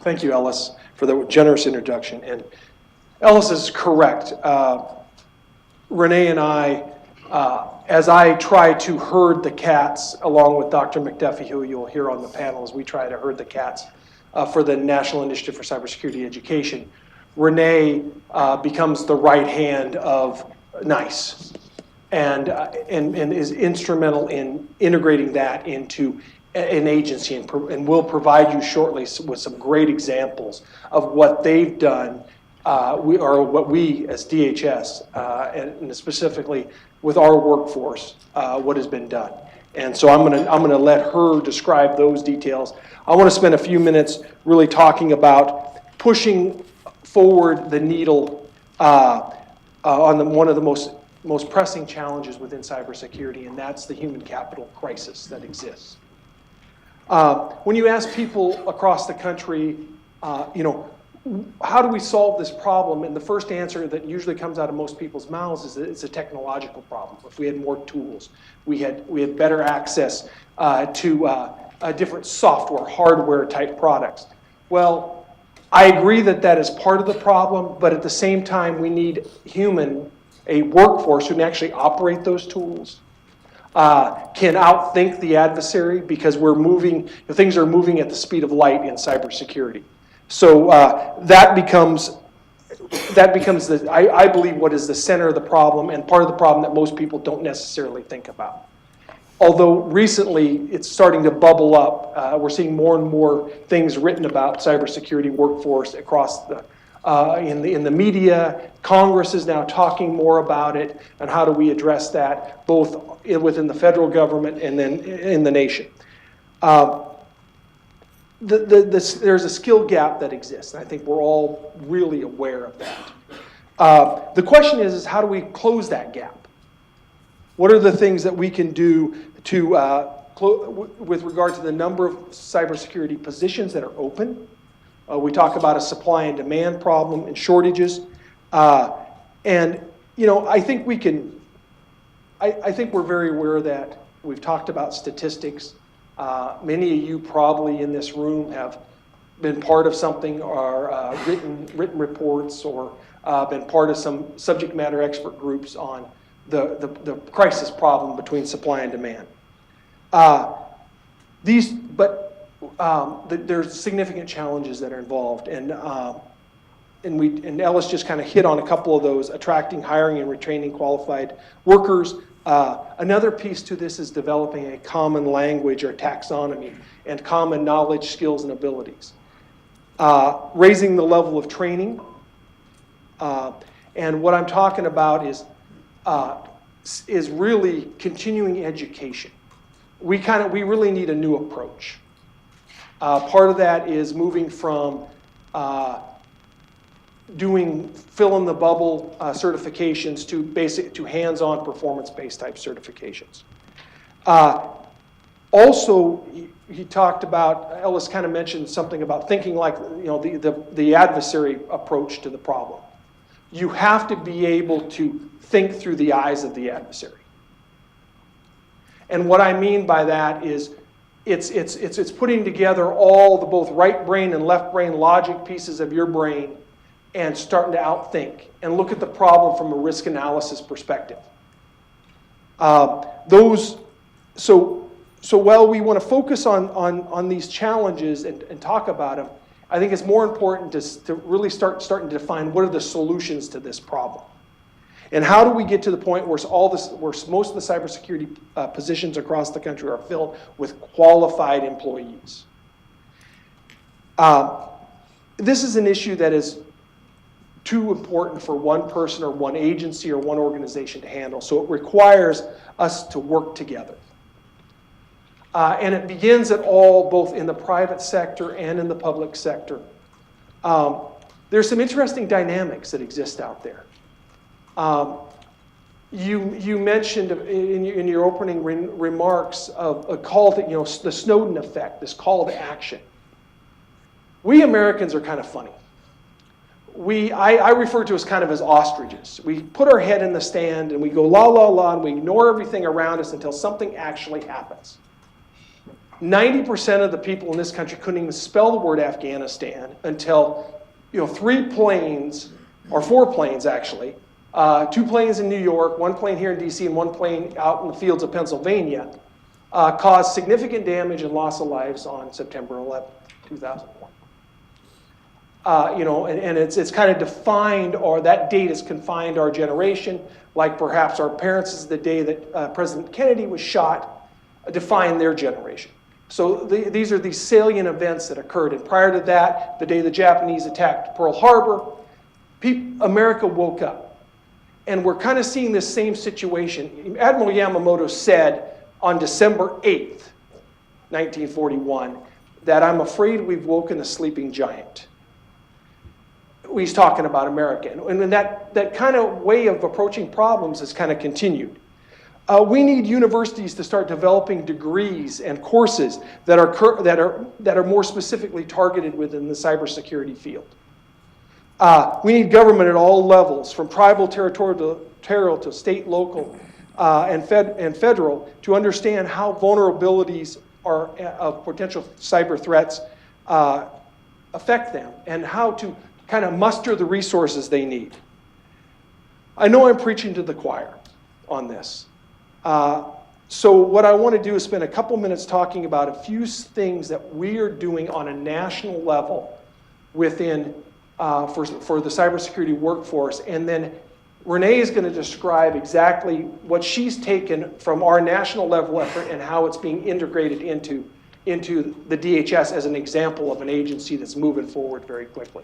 Thank you, Ellis, for the generous introduction. And Ellis is correct. Renee and I, as I try to herd the cats, along with Dr. McDuffie, who you'll hear on the panel, as we try to herd the cats for the National Initiative for Cybersecurity Education, Renee becomes the right hand of NICE and is instrumental in integrating that into an agency, and we'll provide you shortly with some great examples of what they've done, what we as DHS, and specifically with our workforce, what has been done. And so I'm gonna let her describe those details. I want to spend a few minutes really talking about pushing forward the needle on one of the most pressing challenges within cybersecurity, and that's the human capital crisis that exists. When you ask people across the country, how do we solve this problem? And the first answer that usually comes out of most people's mouths is that it's a technological problem. If we had more tools, we had better access to different software, hardware type products. Well, I agree that that is part of the problem, but at the same time, we need a workforce who can actually operate those tools, can outthink the adversary, because things are moving at the speed of light in cybersecurity. So that becomes I believe, what is the center of the problem, and part of the problem that most people don't necessarily think about. Although recently it's starting to bubble up, we're seeing more and more things written about cybersecurity workforce across in the media. Congress is now talking more about it, and how do we address that, both within the federal government and then in the nation. There's a skill gap that exists, and I think we're all really aware of that. The question is how do we close that gap? What are the things that we can do to, with regard to the number of cybersecurity positions that are open? We talk about a supply and demand problem and shortages. And, I think we can, I think we're very aware that we've talked about statistics. Many of you probably in this room have been part of something, or written reports, or been part of some subject matter expert groups on the crisis problem between supply and demand. There's significant challenges that are involved, and Ellis just kind of hit on a couple of those: attracting, hiring, and retaining qualified workers. Another piece to this is developing a common language or taxonomy and common knowledge, skills, and abilities. Raising the level of training, and what I'm talking about is really continuing education. We really need a new approach. Part of that is moving from doing fill-in-the-bubble certifications to hands-on performance-based type certifications. Also, he talked about, Ellis kind of mentioned something about thinking like the adversary approach to the problem. You have to be able to think through the eyes of the adversary. And what I mean by that is it's putting together all the both right brain and left brain logic pieces of your brain and starting to outthink and look at the problem from a risk analysis perspective. So while we want to focus on these challenges and talk about them, I think it's more important to really starting to define what are the solutions to this problem. And how do we get to the point where most of the cybersecurity positions across the country are filled with qualified employees? This is an issue that is too important for one person or one agency or one organization to handle. So it requires us to work together. And it begins both in the private sector and in the public sector. There's some interesting dynamics that exist out there. You mentioned in your opening remarks of a call to, the Snowden effect, this call to action. We Americans are kind of funny. I refer to us kind of as ostriches. We put our head in the sand and we go la la la, and we ignore everything around us until something actually happens. 90% of the people in this country couldn't even spell the word Afghanistan until, 3 planes, or 4 planes actually, 2 planes in New York, 1 plane here in DC, and 1 plane out in the fields of Pennsylvania, caused significant damage and loss of lives on September 11th, 2001. And it's kind of defined, or that date has confined our generation, like perhaps our parents, is the day that President Kennedy was shot, defined their generation. So these are these salient events that occurred. And prior to that, the day the Japanese attacked Pearl Harbor, America woke up. And we're kind of seeing this same situation. Admiral Yamamoto said on December 8th, 1941, that I'm afraid we've woken a sleeping giant. He's talking about America. And that kind of way of approaching problems has kind of continued. We need universities to start developing degrees and courses that are more specifically targeted within the cybersecurity field. We need government at all levels, from tribal, territorial to state, local, and federal, to understand how vulnerabilities of potential cyber threats affect them, and how to kind of muster the resources they need. I know I'm preaching to the choir on this. So what I want to do is spend a couple minutes talking about a few things that we are doing on a national level within for the cybersecurity workforce, and then Renee is going to describe exactly what she's taken from our national level effort and how it's being integrated into the DHS as an example of an agency that's moving forward very quickly.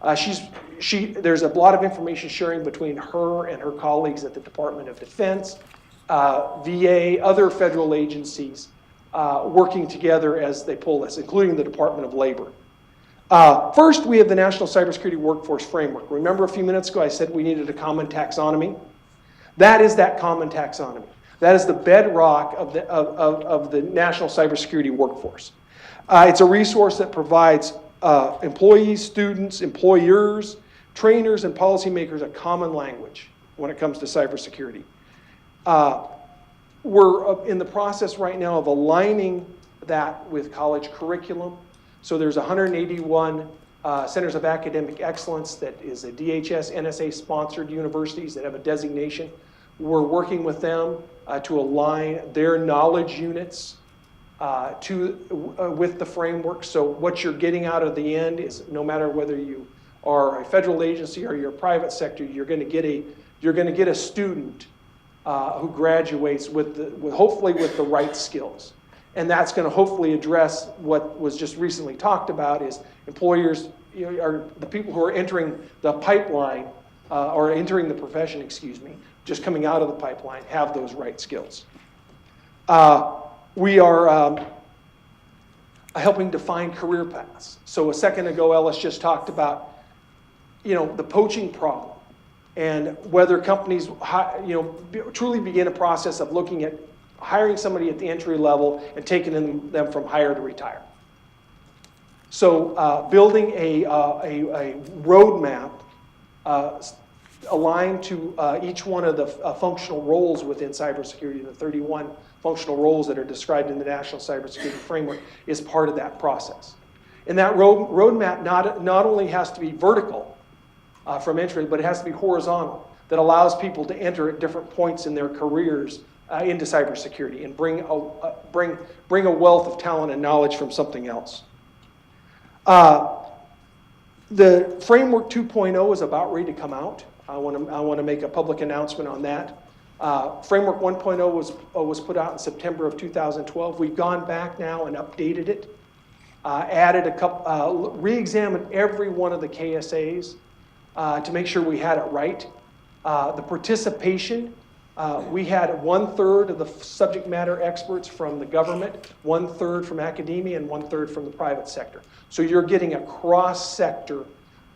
There's a lot of information sharing between her and her colleagues at the Department of Defense, VA, other federal agencies working together as they pull this, including the Department of Labor. First, we have the National Cybersecurity Workforce Framework. Remember a few minutes ago I said we needed a common taxonomy? That is that common taxonomy. That is the bedrock of the national cybersecurity workforce. It's a resource that provides employees, students, employers, trainers, and policymakers a common language when it comes to cybersecurity. We're in the process right now of aligning that with college curriculum. So there's 181 Centers of Academic Excellence that is a DHS, NSA-sponsored universities that have a designation. We're working with them to align their knowledge units with the framework. So what you're getting out of the end is, no matter whether you are a federal agency or you're a private sector, you're going to get a student who graduates hopefully with the right skills. And that's going to hopefully address what was just recently talked about, is employers, are the people who are entering the pipeline, or entering the profession, just coming out of the pipeline, have those right skills. We are helping define career paths. So a second ago, Ellis just talked about, the poaching problem, and whether companies, truly begin a process of looking at hiring somebody at the entry level and taking them from hire to retire. So building a roadmap aligned to each one of the functional roles within cybersecurity, the 31 functional roles that are described in the National Cybersecurity Framework, is part of that process. And that roadmap not only has to be vertical from entry, but it has to be horizontal, that allows people to enter at different points in their careers into cybersecurity and bring a wealth of talent and knowledge from something else. The Framework 2.0 is about ready to come out. I want to make a public announcement on that. Framework 1.0 was put out in September of 2012. We've gone back now and updated it, added a couple, re-examined every one of the KSAs to make sure we had it right. The participation, we had 1/3 of the subject matter experts from the government, 1/3 from academia, and 1/3 from the private sector. So you're getting a cross-sector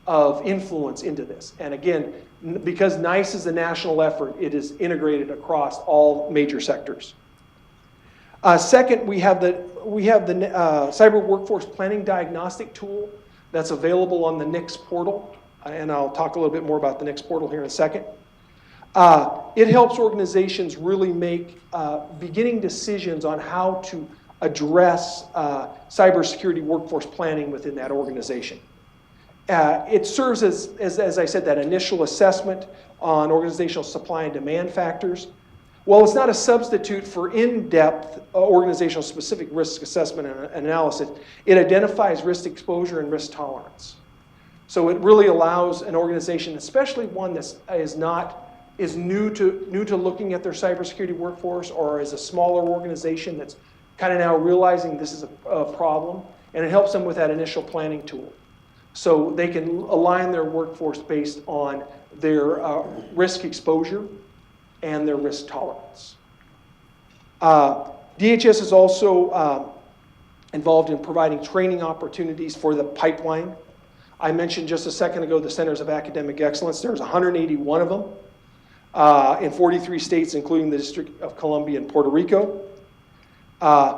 of influence into this. And again, because NICE is a national effort, it is integrated across all major sectors. Second, we have the Cyber Workforce Planning Diagnostic Tool that's available on the NICS portal, and I'll talk a little bit more about the NICS portal here in a second. It helps organizations really make beginning decisions on how to address cybersecurity workforce planning within that organization. It serves as I said, that initial assessment on organizational supply and demand factors. While it's not a substitute for in-depth organizational specific risk assessment and analysis, it identifies risk exposure and risk tolerance. So it really allows an organization, especially one that is new to looking at their cybersecurity workforce, or is a smaller organization that's kind of now realizing this is a problem, and it helps them with that initial planning tool. So they can align their workforce based on their risk exposure and their risk tolerance. DHS is also involved in providing training opportunities for the pipeline. I mentioned just a second ago the Centers of Academic Excellence. There's 181 of them in 43 states, including the District of Columbia and Puerto Rico.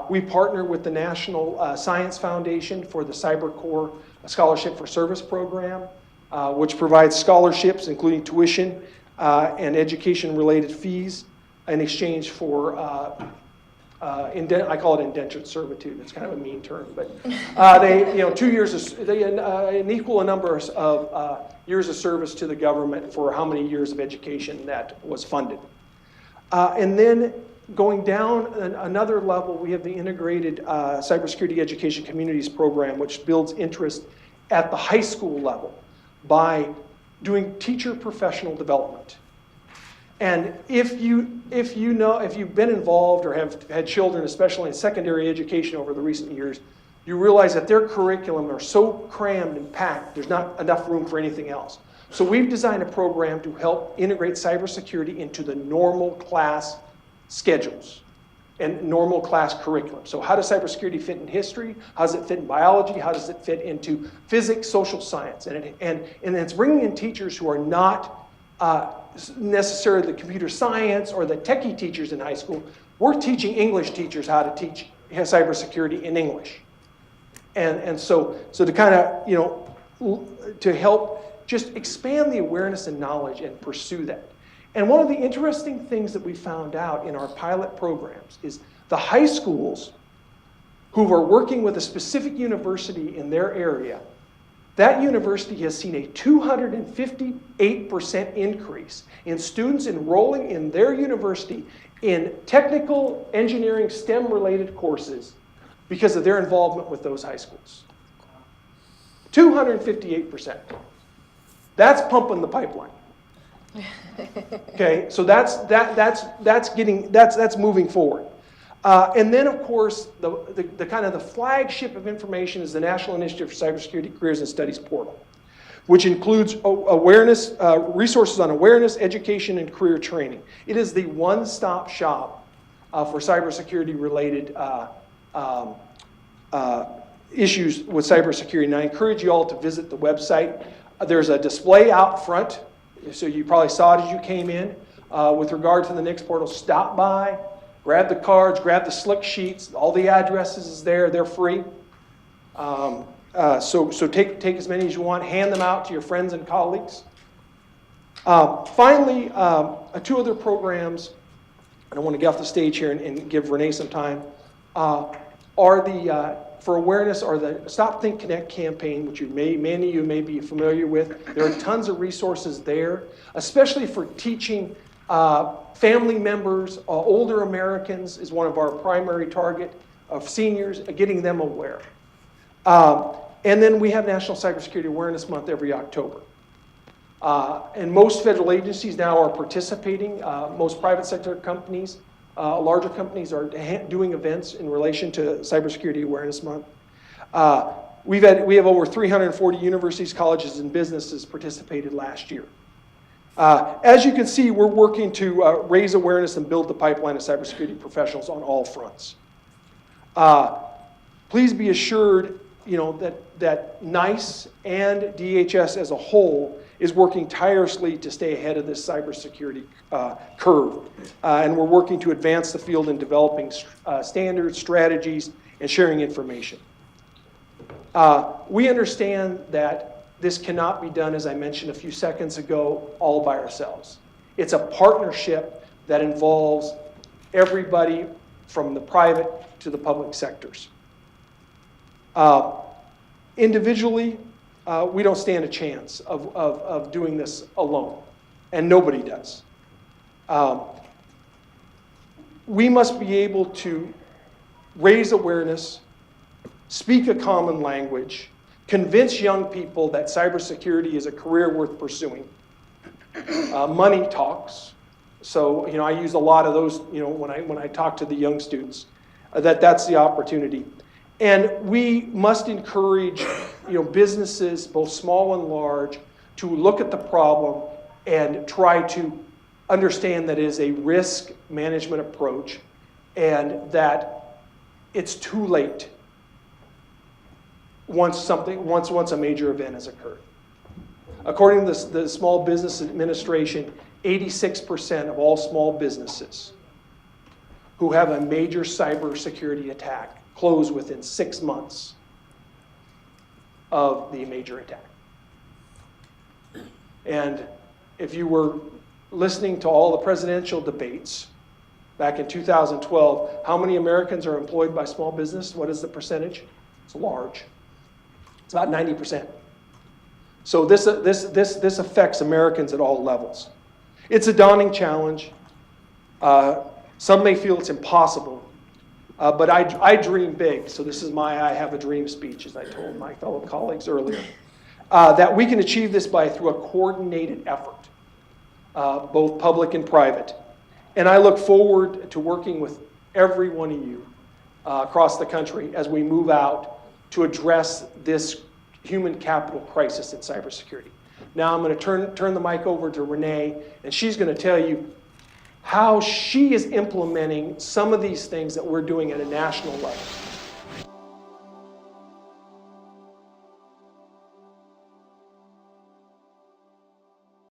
We partner with the National Science Foundation for the Cyber Corps Scholarship for Service program, which provides scholarships, including tuition and education-related fees in exchange for, I call it indentured servitude. It's kind of a mean term, but they, 2 years, an equal number of years of service to the government for how many years of education that was funded. And then going down another level, we have the Integrated Cybersecurity Education Communities Program, which builds interest at the high school level by doing teacher professional development. And if you've been involved or have had children, especially in secondary education over the recent years, you realize that their curriculum are so crammed and packed, there's not enough room for anything else. So we've designed a program to help integrate cybersecurity into the normal class schedules and normal class curriculum. So how does cybersecurity fit in history? How does it fit in biology? How does it fit into physics, social science? And it's bringing in teachers who are not necessarily the computer science or the techie teachers in high school. We're teaching English teachers how to teach cybersecurity in English. And so to kind of, to help just expand the awareness and knowledge and pursue that. And one of the interesting things that we found out in our pilot programs is the high schools who are working with a specific university in their area, that university has seen a 258% increase in students enrolling in their university in technical, engineering, STEM-related courses because of their involvement with those high schools. 258%. That's pumping the pipeline. Okay, so that's moving forward. And then, of course, the kind of the flagship of information is the National Initiative for Cybersecurity Careers and Studies portal, which includes awareness, resources on awareness, education, and career training. It is the one-stop shop for cybersecurity-related issues with cybersecurity. And I encourage you all to visit the website. There's a display out front, so you probably saw it as you came in. With regard to the NICS portal, stop by, grab the cards, grab the slick sheets. All the addresses is there. They're free. So take as many as you want. Hand them out to your friends and colleagues. Finally, two other programs, I don't want to get off the stage here and give Renee some time, for awareness are the Stop, Think, Connect campaign, which many of you may be familiar with. There are tons of resources there, especially for teaching family members, older Americans is one of our primary target of seniors, getting them aware. And then we have National Cybersecurity Awareness Month every October. And most federal agencies now are participating. Most private sector companies, larger companies are doing events in relation to Cybersecurity Awareness Month. We have over 340 universities, colleges, and businesses participated last year. As you can see, we're working to raise awareness and build the pipeline of cybersecurity professionals on all fronts. Please be assured, that NICE and DHS as a whole is working tirelessly to stay ahead of this cybersecurity curve. And we're working to advance the field in developing standards, strategies, and sharing information. We understand that this cannot be done, as I mentioned a few seconds ago, all by ourselves. It's a partnership that involves everybody from the private to the public sectors. Individually, we don't stand a chance of doing this alone, and nobody does. We must be able to raise awareness, speak a common language, convince young people that cybersecurity is a career worth pursuing. Money talks. So, I use a lot of those, when I talk to the young students, that's the opportunity. And we must encourage, businesses, both small and large, to look at the problem and try to understand that it is a risk management approach and that it's too late once a major event has occurred. According to the Small Business Administration, 86% of all small businesses who have a major cybersecurity attack close within 6 months of the major attack. And if you were listening to all the presidential debates back in 2012, how many Americans are employed by small business? What is the percentage? It's large. It's about 90%. So this affects Americans at all levels. It's a daunting challenge. Some may feel it's impossible, but I dream big. So this is my I have a dream speech, as I told my fellow colleagues earlier, that we can achieve this through a coordinated effort, both public and private. And I look forward to working with every one of you across the country as we move out to address this human capital crisis in cybersecurity. Now I'm going to turn the mic over to Renee, and she's going to tell you how she is implementing some of these things that we're doing at a national level.